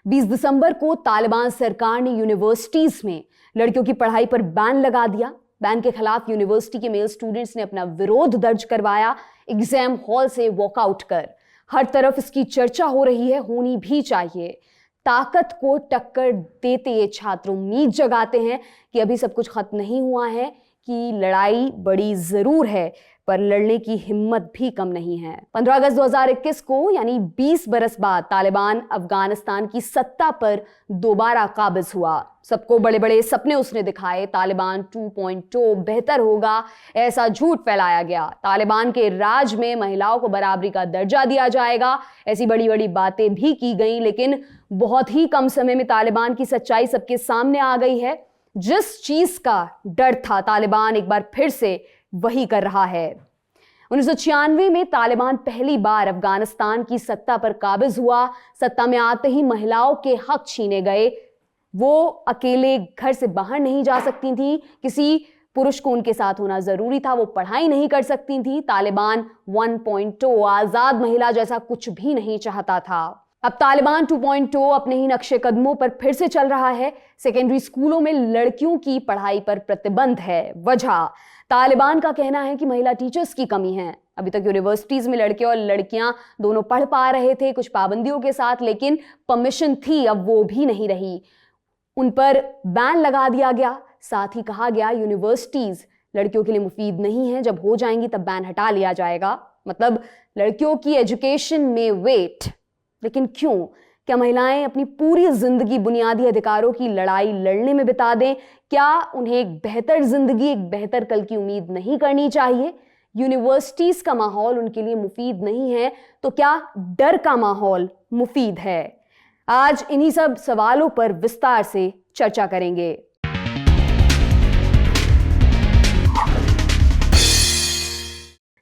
20 दिसंबर को तालिबान सरकार ने यूनिवर्सिटीज में लड़कियों की पढ़ाई पर बैन लगा दिया। बैन के खिलाफ यूनिवर्सिटी के मेल स्टूडेंट्स ने अपना विरोध दर्ज करवाया, एग्जाम हॉल से वॉकआउट कर। हर तरफ इसकी चर्चा हो रही है, होनी भी चाहिए। ताकत को टक्कर देते ये छात्र उम्मीद जगाते हैं कि अभी सब कुछ खत्म नहीं हुआ है, कि लड़ाई बड़ी जरूर है पर लड़ने की हिम्मत भी कम नहीं है। 15 अगस्त 2021 को यानी 20 बरस बाद तालिबान अफगानिस्तान की सत्ता पर दोबारा काबिज हुआ। सबको बड़े बड़े सपने उसने दिखाए, तालिबान 2.0 बेहतर होगा, ऐसा झूठ फैलाया गया। तालिबान के राज में महिलाओं को बराबरी का दर्जा दिया जाएगा, ऐसी बड़ी बड़ी बातें भी की गई। लेकिन बहुत ही कम समय में तालिबान की सच्चाई सबके सामने आ गई है। जिस चीज का डर था, तालिबान एक बार फिर से वही कर रहा है। 1996 में तालिबान पहली बार अफगानिस्तान की सत्ता पर काबिज हुआ। सत्ता में आते ही महिलाओं के हक छीने गए। वो अकेले घर से बाहर नहीं जा सकती थी, किसी पुरुष को उनके साथ होना जरूरी था। वो पढ़ाई नहीं कर सकती थी। तालिबान 1.0 आजाद महिला जैसा कुछ भी नहीं चाहता था। अब तालिबान 2.0 अपने ही नक्शे कदमों पर फिर से चल रहा है। सेकेंडरी स्कूलों में लड़कियों की पढ़ाई पर प्रतिबंध है। वजह, तालिबान का कहना है कि महिला टीचर्स की कमी है। अभी तक यूनिवर्सिटीज में लड़के और लड़कियां दोनों पढ़ पा रहे थे, कुछ पाबंदियों के साथ, लेकिन परमिशन थी, अब वो भी नहीं रही। उन पर बैन लगा दिया गया। साथ ही कहा गया यूनिवर्सिटीज लड़कियों के लिए मुफीद नहीं है, जब हो जाएंगी तब बैन हटा लिया जाएगा। मतलब लड़कियों की एजुकेशन में वेट। लेकिन क्यों? क्या महिलाएं अपनी पूरी जिंदगी बुनियादी अधिकारों की लड़ाई लड़ने में बिता दें? क्या उन्हें एक बेहतर जिंदगी, एक बेहतर कल की उम्मीद नहीं करनी चाहिए? यूनिवर्सिटीज का माहौल उनके लिए मुफीद नहीं है, तो क्या डर का माहौल मुफीद है? आज इन्हीं सब सवालों पर विस्तार से चर्चा करेंगे।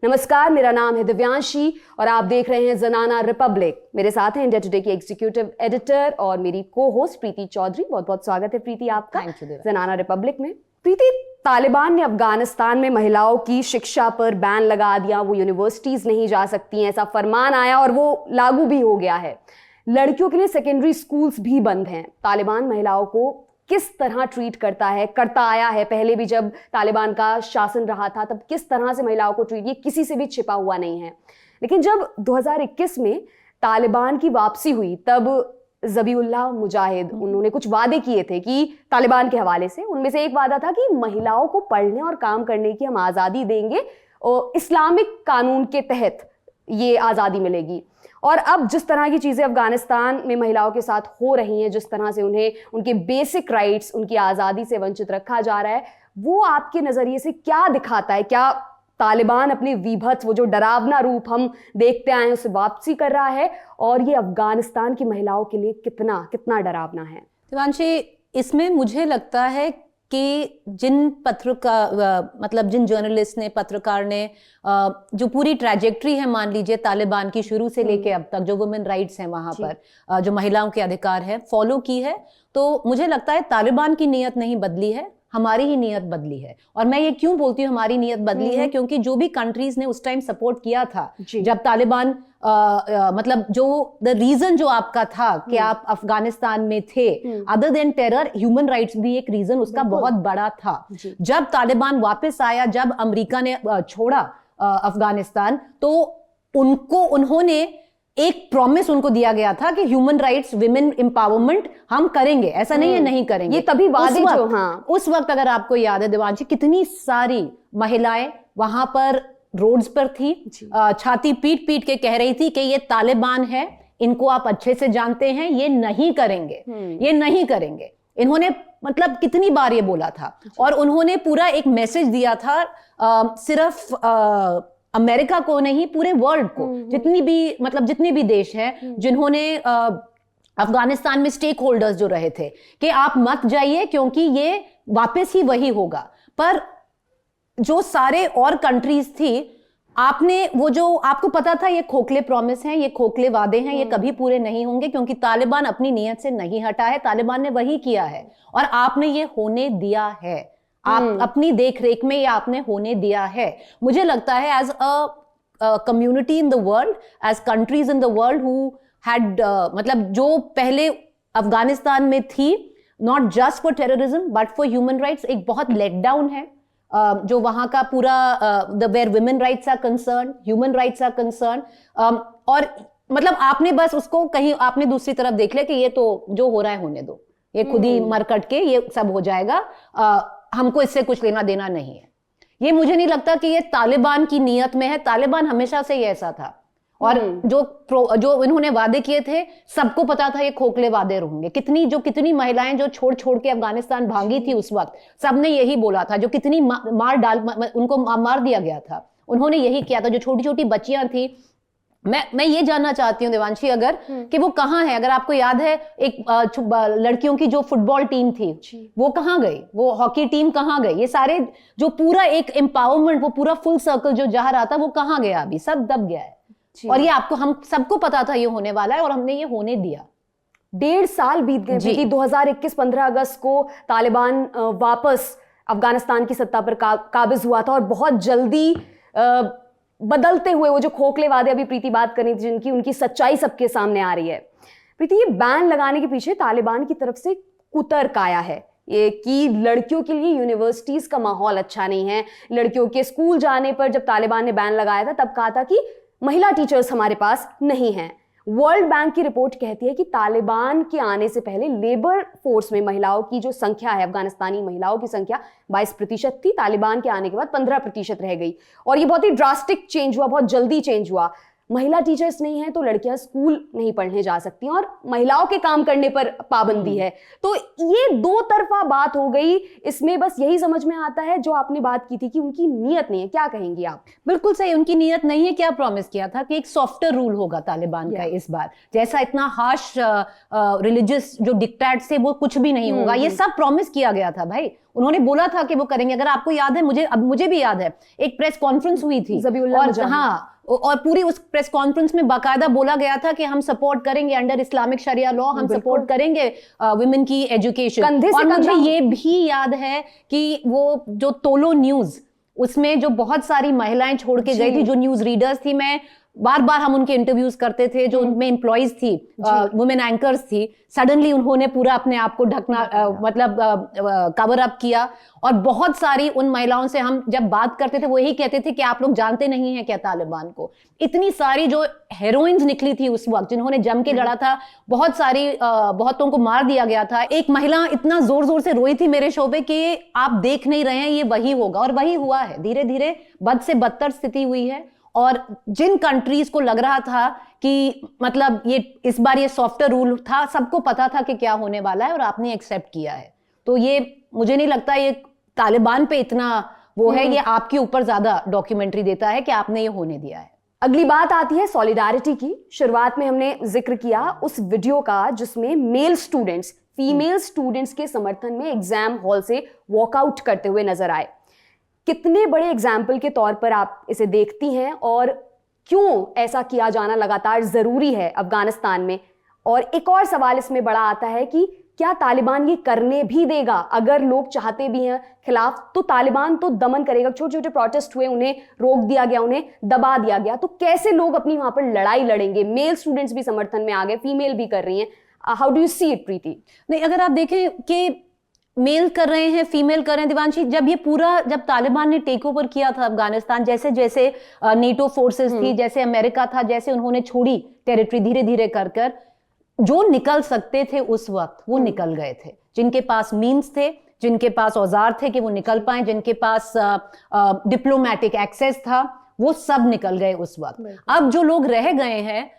नमस्कार, मेरा नाम है दिव्यांशी और आप देख रहे हैं ज़नाना रिपब्लिक। मेरे साथ हैं इंडिया टुडे की एग्जीक्यूटिव एडिटर और मेरी को होस्ट प्रीति चौधरी। बहुत बहुत स्वागत है प्रीति आपका ज़नाना रिपब्लिक में। प्रीति, तालिबान ने अफगानिस्तान में महिलाओं की शिक्षा पर बैन लगा दिया। वो यूनिवर्सिटीज नहीं जा सकती हैं, ऐसा फरमान आया और वो लागू भी हो गया है। लड़कियों के लिए सेकेंडरी स्कूल्स भी बंद हैं। तालिबान महिलाओं को किस तरह ट्रीट करता आया है? पहले भी जब तालिबान का शासन रहा था तब किस तरह से महिलाओं को ट्रीट, ये किसी से भी छिपा हुआ नहीं है। लेकिन जब 2021 में तालिबान की वापसी हुई तब ज़बीउल्लाह मुजाहिद, उन्होंने कुछ वादे किए थे कि तालिबान के हवाले से, उनमें से एक वादा था कि महिलाओं को पढ़ने और काम करने की हम आज़ादी देंगे और इस्लामिक कानून के तहत ये आज़ादी मिलेगी। और अब जिस तरह की चीज़ें अफगानिस्तान में महिलाओं के साथ हो रही हैं, जिस तरह से उन्हें उनके बेसिक राइट्स, उनकी आज़ादी से वंचित रखा जा रहा है, वो आपके नज़रिए से क्या दिखाता है? क्या तालिबान अपने विभत्स, वो जो डरावना रूप हम देखते आए हैं, उससे वापसी कर रहा है? और ये अफगानिस्तान की महिलाओं के लिए कितना कितना डरावना है? दिवांशी, इसमें मुझे लगता है कि जिन जर्नलिस्ट ने, पत्रकार ने जो पूरी ट्रैजेक्टरी है, मान लीजिए तालिबान की शुरू से लेके अब तक, जो वुमेन राइट्स हैं वहां पर, जो महिलाओं के अधिकार हैं, फॉलो की है, तो मुझे लगता है तालिबान की नीयत नहीं बदली है, हमारी ही नीयत बदली है। और मैं ये क्यों बोलती हूँ हमारी नीयत बदली है, क्योंकि जो भी कंट्रीज ने उस टाइम सपोर्ट किया था, जब तालिबान मतलब जो द रीजन जो आपका था कि आप अफगानिस्तान में थे, other than terror, human rights भी एक रीजन उसका बहुत बड़ा था। जब तालिबान वापस आया, जब अमेरिका ने छोड़ा अफगानिस्तान, तो उन्होंने एक प्रॉमिस उनको दिया गया था कि ह्यूमन राइट्स, विमेन एम्पावरमेंट हम करेंगे, ऐसा नहीं है नहीं करेंगे। ये तभी वादे जो, उस वक्त अगर आपको याद है दिवांशी, कितनी सारी महिलाएं वहां पर रोड्स पर थी, छाती पीट पीट के कह रही थी कि ये तालिबान है, इनको आप अच्छे से जानते हैं, ये नहीं करेंगे, ये नहीं करेंगे। इन्होंने मतलब कितनी बार ये बोला था और उन्होंने पूरा एक मैसेज दिया था, सिर्फ अमेरिका को नहीं, पूरे वर्ल्ड को, जितने भी देश हैं जिन्होंने अफगानिस्तान में स्टेक होल्डर्स जो रहे थे, कि आप मत जाइए क्योंकि ये वापस ही वही होगा। पर जो सारे और कंट्रीज थी, आपने वो जो आपको पता था ये खोखले प्रॉमिस हैं, ये खोखले वादे हैं, ये कभी पूरे नहीं होंगे, क्योंकि तालिबान अपनी नीयत से नहीं हटा है, तालिबान ने वही किया है और आपने ये होने दिया है। आप अपनी देखरेख में ये आपने होने दिया है। मुझे लगता है as a community in the world, as countries in the world who had मतलब जो पहले अफगानिस्तान में थी, not just for terrorism but for human rights, एक बहुत लेट डाउन है जो वहां का पूरा where women rights are concern, human rights are concern. और मतलब आपने बस उसको कहीं आपने दूसरी तरफ देख लिया कि ये तो जो हो रहा है होने दो, ये खुद ही मर कट के ये सब हो जाएगा, हमको इससे कुछ लेना देना नहीं है। ये मुझे नहीं लगता कि ये तालिबान की नीयत में है। तालिबान हमेशा से ही ऐसा था, और जो इन्होंने वादे किए थे सबको पता था ये खोखले वादे रहेंगे। कितनी महिलाएं जो छोड़ छोड़ के अफगानिस्तान भागी थी उस वक्त, सबने यही बोला था। जो कितनी उनको मार दिया गया था, उन्होंने यही किया था। जो छोटी छोटी बच्चियां थी, मैं ये जानना चाहती हूँ देवांशी अगर कि वो कहाँ है। अगर आपको याद है एक लड़कियों की जो फुटबॉल टीम थी वो कहाँ गई, वो हॉकी टीम कहाँ गई, ये सारे जो पूरा एक एम्पावरमेंट, वो पूरा फुल सर्कल जो जा रहा था वो कहाँ गया, अभी सब दब गया है। और ये आपको हम सबको पता था ये होने वाला है और हमने ये होने दिया। 1.5 साल बीत गए कि 2021 15 अगस्त को तालिबान वापस अफगानिस्तान की सत्ता पर काबिज हुआ था, और बहुत जल्दी बदलते हुए वो जो खोखले वादे अभी प्रीति बात करनी थी जिनकी, उनकी सच्चाई सबके सामने आ रही है। प्रीति, ये बैन लगाने के पीछे तालिबान की तरफ से कुतर्क आया है ये कि लड़कियों के लिए यूनिवर्सिटीज का माहौल अच्छा नहीं है। लड़कियों के स्कूल जाने पर जब तालिबान ने बैन लगाया था तब कहा था कि महिला टीचर्स हमारे पास नहीं हैं। वर्ल्ड बैंक की रिपोर्ट कहती है कि तालिबान के आने से पहले लेबर फोर्स में महिलाओं की जो संख्या है, अफगानिस्तानी महिलाओं की संख्या 22% थी। तालिबान के आने के बाद 15% रह गई, और ये बहुत ही ड्रास्टिक चेंज हुआ, बहुत जल्दी चेंज हुआ। महिला टीचर्स नहीं है तो लड़कियां स्कूल नहीं पढ़ने जा सकती, और महिलाओं के काम करने पर पाबंदी है। तो ये दो तरफा बात हो गई। इसमें बस यही समझ में आता है जो आपने बात की थी कि उनकी नीयत नहीं है। क्या कहेंगी आप? बिल्कुल सही, उनकी नीयत नहीं है। क्या प्रॉमिस किया था कि एक सॉफ्टर रूल होगा तालिबान का इस बार, जैसा इतना हार्श रिलीजियस जो डिक्टेट्स थे वो कुछ भी नहीं होगा। ये सब प्रॉमिस किया गया था भाई, उन्होंने बोला था कि वो करेंगे। अगर आपको याद है, मुझे भी याद है, एक प्रेस कॉन्फ्रेंस हुई थी और पूरी उस प्रेस कॉन्फ्रेंस में बाकायदा बोला गया था कि हम सपोर्ट करेंगे अंडर इस्लामिक शरिया लॉ, हम सपोर्ट करेंगे वुमेन की एजुकेशन। और मुझे ये भी याद है कि वो जो तोलो न्यूज, उसमें जो बहुत सारी महिलाएं छोड़ के गई थी, जो न्यूज रीडर्स थी, मैं बार बार हम उनके इंटरव्यूज करते थे, जो उनमें एम्प्लॉइज थी, वुमेन एंकर्स थी, सडनली उन्होंने पूरा अपने आप को ढकना मतलब कवर अप किया। और बहुत सारी उन महिलाओं से हम जब बात करते थे वो यही कहते थे कि आप लोग जानते नहीं हैं क्या तालिबान को। इतनी सारी जो हेरोइंस निकली थी उस वक्त जिन्होंने जम के लड़ा था, बहुत सारी बहुतों को मार दिया गया था। एक महिला इतना जोर जोर से रोई थी मेरे शो पे कि आप देख नहीं रहे हैं, ये वही होगा, और वही हुआ है। धीरे धीरे बद से बदतर स्थिति हुई है, और जिन कंट्रीज को लग रहा था कि मतलब ये इस बार ये सॉफ्टर रूल था, सबको पता था कि क्या होने वाला है, और आपने एक्सेप्ट किया है। तो ये मुझे नहीं लगता ये तालिबान पे इतना वो है, ये आपके ऊपर ज्यादा डॉक्यूमेंट्री देता है कि आपने ये होने दिया है। अगली बात आती है सॉलिडारिटी की। शुरुआत में हमने जिक्र किया उस वीडियो का जिसमें मेल स्टूडेंट्स फीमेल स्टूडेंट्स के समर्थन में एग्जाम हॉल से वॉकआउट करते हुए नजर आए। कितने बड़े एग्जाम्पल के तौर पर आप इसे देखती हैं, और क्यों ऐसा किया जाना लगातार जरूरी है अफगानिस्तान में? और एक और सवाल इसमें बड़ा आता है कि क्या तालिबान ये करने भी देगा? अगर लोग चाहते भी हैं खिलाफ, तो तालिबान तो दमन करेगा। छोटे छोटे प्रोटेस्ट हुए, उन्हें रोक दिया गया, उन्हें दबा दिया गया, तो कैसे लोग अपनी वहां पर लड़ाई लड़ेंगे? मेल स्टूडेंट्स भी समर्थन में आ गए, फीमेल भी कर रही हैं। How do you see it Preeti? नहीं, अगर आप देखें कि मेल कर रहे हैं, फीमेल कर रहे हैं, दिवांशी, जब तालिबान ने टेक ओवर किया था अफगानिस्तान, जैसे जैसे नेटो फोर्सेस थी, जैसे अमेरिका था, जैसे उन्होंने छोड़ी टेरिटरी धीरे धीरे कर जो निकल सकते थे उस वक्त वो निकल गए थे। जिनके पास मीन्स थे, जिनके पास औजार थे कि वो निकल पाए, जिनके पास डिप्लोमेटिक एक्सेस था, वो सब निकल गए उस वक्त। अब जो लोग रह गए हैं,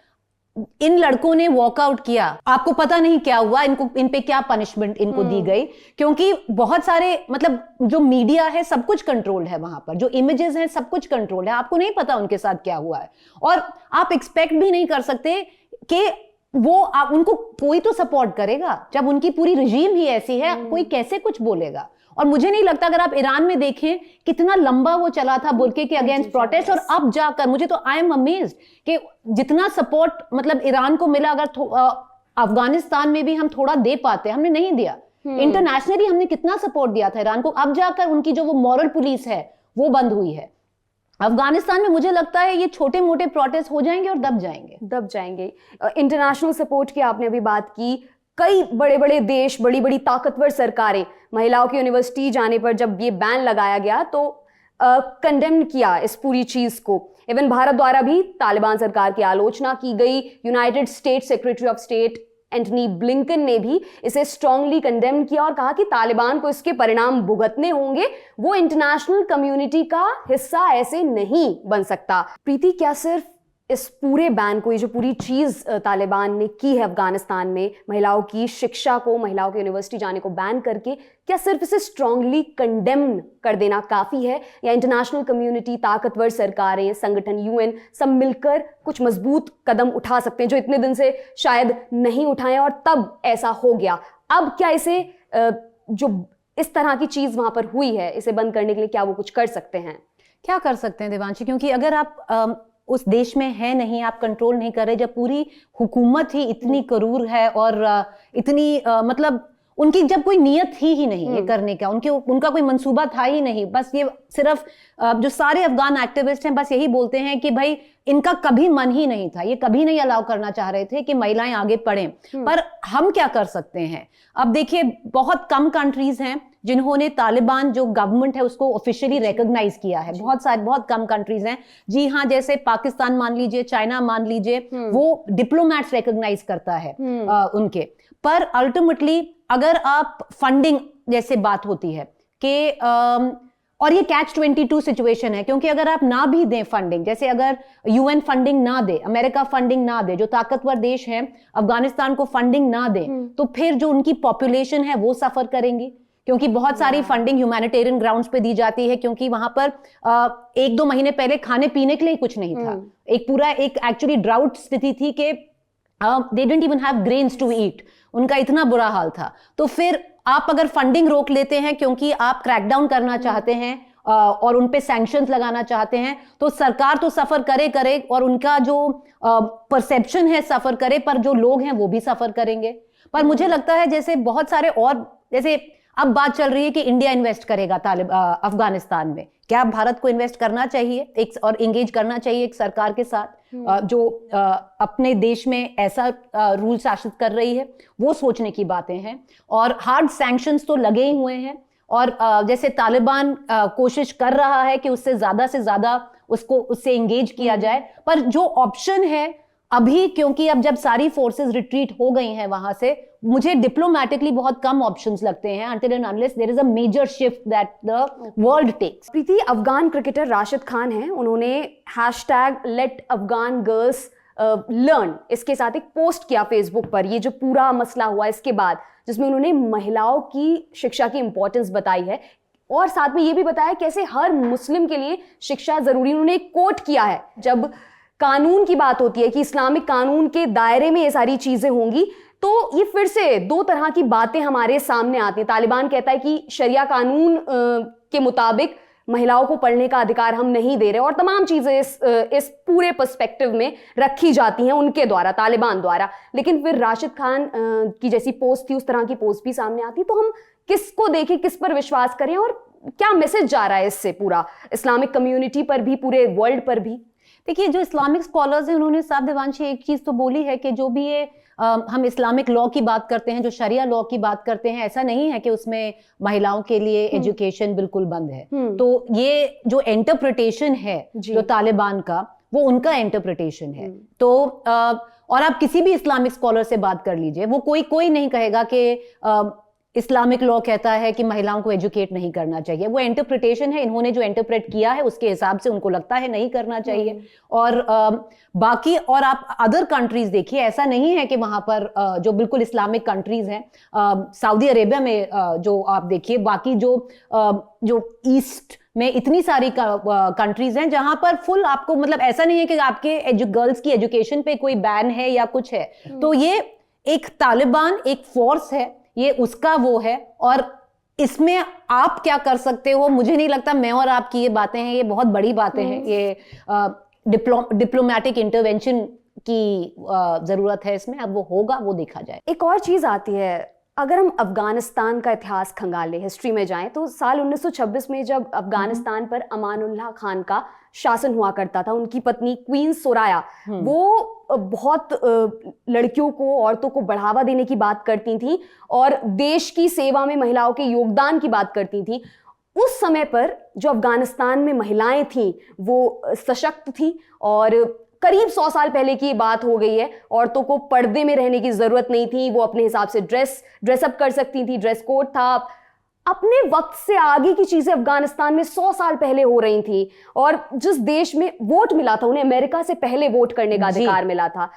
इन लड़कों ने वॉकआउट किया, आपको पता नहीं क्या हुआ, इन पे क्या पनिशमेंट इनको दी गई, क्योंकि बहुत सारे मतलब जो मीडिया है सब कुछ कंट्रोल है वहां पर, जो इमेजेस हैं सब कुछ कंट्रोल है, आपको नहीं पता उनके साथ क्या हुआ है। और आप एक्सपेक्ट भी नहीं कर सकते कि उनको कोई तो सपोर्ट करेगा जब उनकी पूरी रिजीम ही ऐसी है, कोई कैसे कुछ बोलेगा। और मुझे नहीं लगता, अगर आप ईरान में देखें कितना लंबा वो चला था बुर्के के अगेंस्ट प्रोटेस्ट, और अब जाकर मुझे तो आई एम अमेज्ड कि जितना सपोर्ट मतलब ईरान को मिला, अगर अफगानिस्तान में भी हम थोड़ा दे पाते, हमने नहीं दिया। इंटरनेशनली हमने कितना सपोर्ट दिया था ईरान को, अब जाकर उनकी जो वो मॉरल पुलिस है वो बंद हुई है। अफगानिस्तान में मुझे लगता है ये छोटे मोटे प्रोटेस्ट हो जाएंगे और दब जाएंगे। इंटरनेशनल सपोर्ट की आपने अभी बात की, कई बड़े बड़े देश, बड़ी बड़ी ताकतवर सरकारें महिलाओं की यूनिवर्सिटी जाने पर जब ये बैन लगाया गया तो कंडेम किया इस पूरी चीज को। इवन भारत द्वारा भी तालिबान सरकार की आलोचना की गई। United states secretary of state Antony Blinken ने भी इसे स्ट्रांगली कंडेम किया और कहा कि तालिबान को इसके परिणाम भुगतने होंगे, वो इंटरनेशनल कम्युनिटी का हिस्सा ऐसे नहीं बन सकता। प्रीति, क्या सिर्फ इस पूरे बैन को, ये जो पूरी चीज तालिबान ने की है अफगानिस्तान में, महिलाओं की शिक्षा को, महिलाओं की यूनिवर्सिटी जाने को बैन करके, क्या सिर्फ इसे स्ट्रांगली कंडेम कर देना काफी है, या इंटरनेशनल कम्युनिटी, ताकतवर सरकारें, संगठन, यूएन सब मिलकर कुछ मजबूत कदम उठा सकते हैं जो इतने दिन से शायद नहीं उठाए और तब ऐसा हो गया? अब क्या इसे जो इस तरह की चीज वहां पर हुई है, इसे बंद करने के लिए क्या वो कुछ कर सकते हैं? क्या कर सकते हैं देवांशी, क्योंकि अगर आप उस देश में है नहीं, आप कंट्रोल नहीं कर रहे, जब पूरी हुकूमत ही इतनी करूर है और इतनी मतलब उनकी जब कोई नियत थी ही नहीं ये करने का, उनका कोई मंसूबा था ही नहीं, बस ये सिर्फ जो सारे अफगान एक्टिविस्ट हैं बस यही बोलते हैं कि भाई इनका कभी मन ही नहीं था, ये कभी नहीं अलाउ करना चाह रहे थे कि महिलाएं आगे बढ़ें। पर हम क्या कर सकते हैं? अब देखिए, बहुत कम कंट्रीज हैं जिन्होंने तालिबान जो गवर्नमेंट है उसको ऑफिशियली रिकॉग्नाइज किया है। बहुत कम कंट्रीज हैं। जी हाँ, जैसे पाकिस्तान मान लीजिए, चाइना मान लीजिए, वो डिप्लोमैट्स रिकॉग्नाइज करता है उनके। पर अल्टीमेटली अगर आप फंडिंग जैसे बात होती है कि और ये catch-22 सिचुएशन है, क्योंकि अगर आप ना भी दें फंडिंग, जैसे अगर यूएन फंडिंग ना दे, अमेरिका फंडिंग ना दे, जो ताकतवर देश हैं अफगानिस्तान को फंडिंग ना दे, तो फिर जो उनकी पॉपुलेशन है वो सफर करेंगी, क्योंकि बहुत सारी फंडिंग ह्यूमैनिटेरियन ग्राउंड्स पे दी जाती है, क्योंकि वहां पर 1-2 महीने पहले खाने पीने के लिए कुछ नहीं था। एक पूरा एक्चुअली ड्राउट स्थिति थी कि they didn't even have grains to eat, उनका इतना बुरा हाल था। तो फिर आप अगर फंडिंग रोक लेते हैं क्योंकि आप क्रैकडाउन करना चाहते हैं और उन पे सैंक्शंस लगाना चाहते हैं, तो सरकार तो सफर करे और उनका जो परसेप्शन है सफर करे, पर जो लोग हैं वो भी सफर करेंगे। पर मुझे लगता है जैसे बहुत सारे और, जैसे अब बात चल रही है कि इंडिया इन्वेस्ट करेगा अफगानिस्तान में, क्या भारत को इन्वेस्ट करना चाहिए एक और एंगेज करना चाहिए एक सरकार के साथ जो अपने देश में ऐसा रूल शासित कर रही है? वो सोचने की बातें हैं। और हार्ड सैंक्शंस तो लगे ही हुए हैं, और जैसे तालिबान कोशिश कर रहा है कि उससे ज्यादा उससे एंगेज किया जाए, पर जो ऑप्शन है अभी, क्योंकि अब जब सारी फोर्सेस रिट्रीट हो गई हैं वहां से, मुझे डिप्लोमैटिकली बहुत कम ऑप्शंस लगते हैं until and unless there is a major shift that the world takes। Preeti, Afghan cricketer Rashid Khan हैं, उन्होंने #LetAfghanGirls learn इसके साथ एक पोस्ट किया फेसबुक पर, ये जो पूरा मसला हुआ इसके बाद, जिसमें उन्होंने महिलाओं की शिक्षा की इंपॉर्टेंस बताई है और साथ में ये भी बताया कैसे हर मुस्लिम के लिए शिक्षा जरूरी। उन्होंने एक कोट किया है, जब कानून की बात होती है कि इस्लामिक कानून के दायरे में ये सारी चीजें होंगी, तो ये फिर से दो तरह की बातें हमारे सामने आती हैं। तालिबान कहता है कि शरिया कानून के मुताबिक महिलाओं को पढ़ने का अधिकार हम नहीं दे रहे, और तमाम चीजें इस पूरे पर्सपेक्टिव में रखी जाती हैं उनके द्वारा, तालिबान द्वारा। लेकिन फिर राशिद खान की जैसी पोस्ट थी, उस तरह की पोस्ट भी सामने आती। तो हम किसको देखें, किस पर विश्वास करें, और क्या मैसेज जा रहा है इससे पूरा इस्लामिक कम्युनिटी पर भी, पूरे वर्ल्ड पर भी? देखिए, जो इस्लामिक स्कॉलर्स हैं उन्होंने साफ देवांशी एक चीज तो बोली है कि जो भी ये हम इस्लामिक लॉ की बात करते हैं, जो शरिया लॉ की बात करते हैं, ऐसा नहीं है कि उसमें महिलाओं के लिए एजुकेशन बिल्कुल बंद है। तो ये जो इंटरप्रिटेशन है जो तालिबान का, वो उनका इंटरप्रिटेशन है। तो और आप किसी भी इस्लामिक स्कॉलर से बात कर लीजिए, वो कोई नहीं कहेगा कि इस्लामिक लॉ कहता है कि महिलाओं को एजुकेट नहीं करना चाहिए। वो इंटरप्रिटेशन है, इन्होंने जो इंटरप्रेट किया है उसके हिसाब से उनको लगता है नहीं करना चाहिए। और बाकी, और आप अदर कंट्रीज देखिए, ऐसा नहीं है कि वहां पर जो बिल्कुल इस्लामिक कंट्रीज हैं, सऊदी अरेबिया में जो आप देखिए, बाकी जो ईस्ट में इतनी सारी कंट्रीज हैं जहां पर फुल आपको, मतलब ऐसा नहीं है कि आपके गर्ल्स की एजुकेशन पे कोई बैन है या कुछ है। तो ये एक तालिबान एक फोर्स है, ये उसका वो है, और इसमें आप क्या कर सकते हो? मुझे नहीं लगता मैं और आपकी ये बातें हैं, ये बहुत बड़ी बातें हैं, ये डिप्लोमैटिक इंटरवेंशन की जरूरत है इसमें। अब वो होगा, वो देखा जाए। एक और चीज आती है अगर हम अफगानिस्तान का इतिहास खंगालें, हिस्ट्री में जाएं, तो साल 1926 में जब अफगानिस्तान पर अमानुल्लाह खान का शासन हुआ करता था, उनकी पत्नी क्वीन सोराया वो बहुत लड़कियों को, औरतों को बढ़ावा देने की बात करती थी और देश की सेवा में महिलाओं के योगदान की बात करती थी। उस समय पर जो अफगानिस्तान में महिलाएं थीं वो सशक्त थी और करीब 100 साल पहले की बात हो गई है। औरतों को पर्दे में रहने की जरूरत नहीं थी, वो अपने हिसाब से ड्रेसअप कर सकती थी, ड्रेस कोड था। अपने वक्त से आगे की चीजें अफगानिस्तान में 100 साल पहले हो रही थी और जिस देश में वोट मिला था, उन्हें अमेरिका से पहले वोट करने का अधिकार मिला था,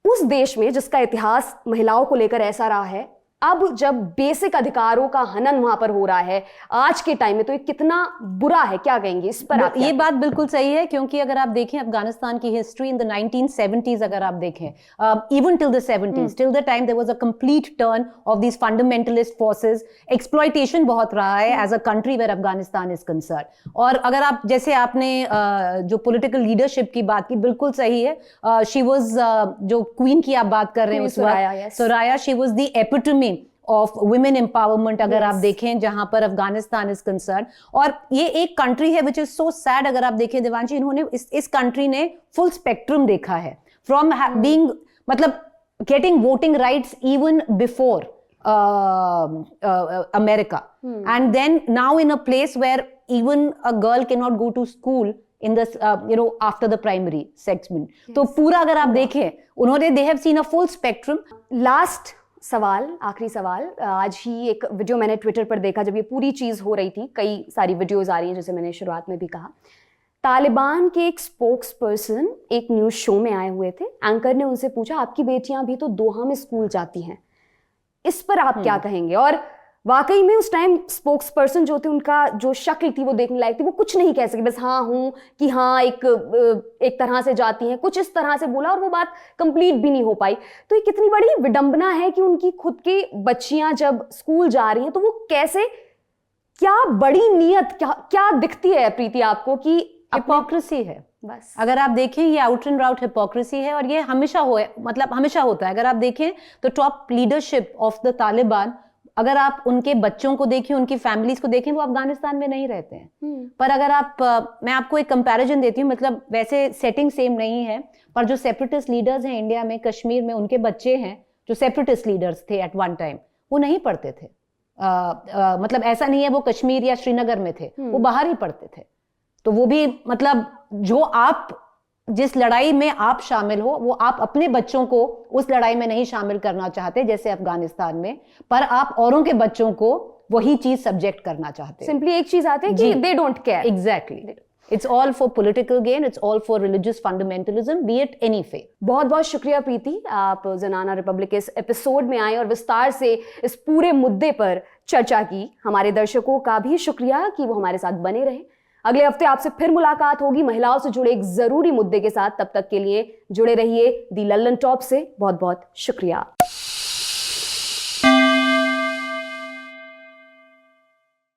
उस देश में जिसका इतिहास महिलाओं को लेकर ऐसा रहा है, अब जब बेसिक अधिकारों का हनन वहां पर हो रहा है आज के टाइम में, तो ये कितना बुरा है, क्या कहेंगे इस पर आप? ये बात बिल्कुल सही है, क्योंकि अगर आप देखें अफगानिस्तान की हिस्ट्री इन द 1970s, अगर आप देखें even till the 70s, till the time there was a complete turn of these fundamentalist forces, exploitation बहुत रहा है as a country where Afghanistan is concern. और अगर आप, जैसे आपने जो पॉलिटिकल लीडरशिप की बात की, बिल्कुल सही है। शी वाज, जो क्वीन की आप बात कर रहे हैं उस वक्त, Soraya, she was the epitome of women empowerment, अगर आप देखें, जहां पर अफगानिस्तान इज कंसर्न। और ये एक कंट्री है विच इज सो सैड, अगर आप देखें देवांशी, इन्होंने इस कंट्री ने फुल स्पेक्ट्रम देखा है, फ्रॉम बीइंग, मतलब getting voting rights even before America, and then now in a place where even a girl can not go to school in this after the primary segment. तो पूरा अगर आप देखें, उन्होंने, they have seen a full spectrum. Last सवाल, आखिरी सवाल, आज ही एक वीडियो मैंने ट्विटर पर देखा, जब ये पूरी चीज हो रही थी, कई सारी वीडियोस आ रही हैं, जैसे मैंने शुरुआत में भी कहा, तालिबान के एक स्पोक्स पर्सन एक न्यूज शो में आए हुए थे। एंकर ने उनसे पूछा, आपकी बेटियां भी तो दोहा में स्कूल जाती हैं, इस पर आप क्या कहेंगे? और वाकई में उस टाइम स्पोक्स पर्सन जो थे, उनका जो शक्ल थी वो देखने लायक थी, वो कुछ नहीं कह सके, बस हाँ हूं कि हाँ एक तरह से जाती हैं, कुछ इस तरह से बोला और वो बात कंप्लीट भी नहीं हो पाई। तो ये कितनी बड़ी विडंबना है कि उनकी खुद की बच्चियां जब स्कूल जा रही हैं तो वो कैसे, क्या बड़ी नीयत, क्या दिखती है प्रीति आपको कि हिपोक्रेसी है बस? अगर आप देखें, ये आउट एंड आउट हिपोक्रेसी है और ये हमेशा हमेशा होता है। अगर आप देखें तो top leadership of the Taliban, अगर आप उनके बच्चों को देखें, उनकी फैमिलीज को देखें, वो अफगानिस्तान में नहीं रहते हैं। पर अगर आप, मैं आपको एक कंपैरिजन देती हूँ, मतलब वैसे सेटिंग सेम नहीं है, पर जो सेपरेटिस्ट लीडर्स हैं इंडिया में, कश्मीर में, उनके बच्चे हैं जो सेपरेटिस्ट लीडर्स थे एट वन टाइम, वो नहीं पढ़ते थे। मतलब ऐसा नहीं है वो कश्मीर या श्रीनगर में थे, वो बाहर ही पढ़ते थे। तो वो भी, मतलब जो आप, जिस लड़ाई में आप शामिल हो, वो आप अपने बच्चों को उस लड़ाई में नहीं शामिल करना चाहते, जैसे अफगानिस्तान में, पर आप औरों के बच्चों को वही चीज सब्जेक्ट करना चाहते हैं। सिंपली एक चीज आती है कि they don't care. Exactly, it's all for political gain, it's all for religious fundamentalism, B it any faith. बहुत बहुत शुक्रिया प्रीति, आप ज़नाना रिपब्लिक के इस एपिसोड में आए और विस्तार से इस पूरे मुद्दे पर चर्चा की। हमारे दर्शकों का भी शुक्रिया कि वो हमारे साथ बने रहे। अगले हफ्ते आपसे फिर मुलाकात होगी महिलाओं से जुड़े एक जरूरी मुद्दे के साथ। तब तक के लिए जुड़े रहिए दी लल्लन टॉप से। बहुत बहुत शुक्रिया।